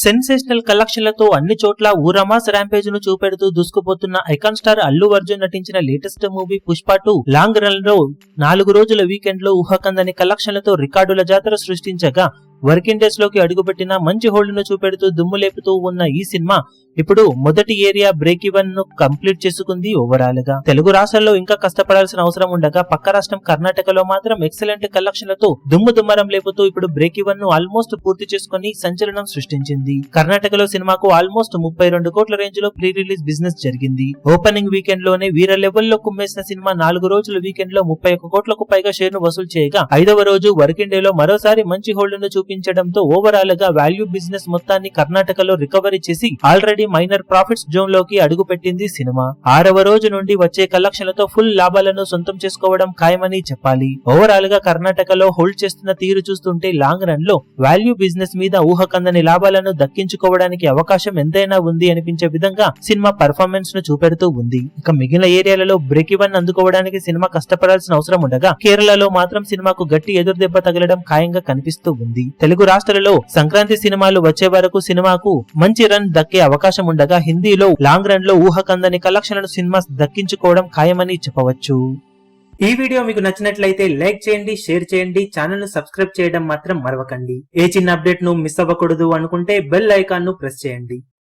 Sensational కలెక్షన్లతో అన్ని చోట్ల ఊరమాస్ rampage ను చూపెడుతూ దూసుకుపోతున్న ఐకాన్ స్టార్ అల్లు అర్జున్ నటించిన latest movie Pushpa 2 long run లో 4 రోజుల వీకెండ్ లో ఊహకందని కలెక్షన్లతో రికార్డుల జాతర సృష్టించగా వర్కింగ్ డేస్ లోకి అడుగుపెట్టిన మంచి హోల్డ్ ను చూపెడుతూ దుమ్ము లేపుతూ ఉన్న ఈ సినిమా ఇప్పుడు మొదటి ఏరియా బ్రేక్ ఈవెన్ ను కంప్లీట్ చేసుకుంది ఓవరాల్ గా. తెలుగు రాష్ట్రాల్లో ఇంకా కష్టపడాల్సిన అవసరం ఉండగా పక్క రాష్ట్రం కర్ణాటకలో మాత్రం ఎక్సలెంట్ కలెక్షన్లతో దుమ్మురం లేపుతూ ఇప్పుడు బ్రేక్ ఈవెన్ ను ఆల్మోస్ట్ పూర్తి చేసుకుని సంచలనం సృష్టించింది. కర్ణాటకలో సినిమాకు ఆల్మోస్ట్ 32 కోట్ల రేంజ్ లో ప్రీ రిలీజ్ బిజినెస్ జరిగింది. ఓపెనింగ్ వీకెండ్ లోనే వీర లెవెల్లో కుమ్మేసిన సినిమా 4 రోజుల వీకెండ్ లో 31 కోట్లకు పైగా షేర్ ను వసూలు చేయగా 5వ రోజు వర్కింగ్ డే లో మరోసారి మంచి హోల్డ్ ను చూపించడంతో ఓవరాల్ గా వాల్యూ బిజినెస్ మొత్తాన్ని కర్ణాటకలో రికవరీ చేసి ఆల్రెడీ మైనర్ ప్రాఫిట్స్ జోన్ లోకి అడుగుపెట్టింది సినిమా. 6వ రోజు నుండి వచ్చే కలెక్షన్లతో ఫుల్ లాభాలను సొంతం చేసుకోవడం ఖాయమని చెప్పాలి. ఓవరాల్ గా కర్ణాటకలో హోల్డ్ చేస్తున్న తీరు చూస్తుంటే లాంగ్ రన్ లో వాల్యూ బిజినెస్ మీద ఊహకందని లాభాలను దక్కించుకోవడానికి అవకాశం ఎంతైనా ఉంది అనిపించే విధంగా సినిమా పర్ఫార్మెన్స్ ను చూపెడుతూ ఉంది. ఇక మిగిలిన ఏరియాలలో బ్రేక్ ఈవెన్ అందుకోవడానికి సినిమా కష్టపడాల్సిన అవసరం ఉండగా కేరళలో మాత్రం సినిమాకు గట్టి ఎదురుదెబ్బ తగలడం ఖాయంగా కనిపిస్తూ ఉంది. తెలుగు రాష్ట్రాలలో సంక్రాంతి సినిమాలు వచ్చే వరకు సినిమాకు మంచి రన్ దక్కే అవకాశం ఉండగా హిందీలో లాంగ్ రన్ లో ఊహకందని కలెక్షన్లను సినిమా దక్కించుకోవడం ఖాయమని చెప్పవచ్చు. ఈ వీడియో మీకు నచ్చినట్లయితే లైక్ చేయండి, షేర్ చేయండి, ఛానల్ ను సబ్స్క్రైబ్ చేయడం మాత్రం మరవకండి. ఏ చిన్న అప్డేట్ ను మిస్ అవ్వకూడదు అనుకుంటే బెల్ ఐకాన్ ను ప్రెస్ చేయండి.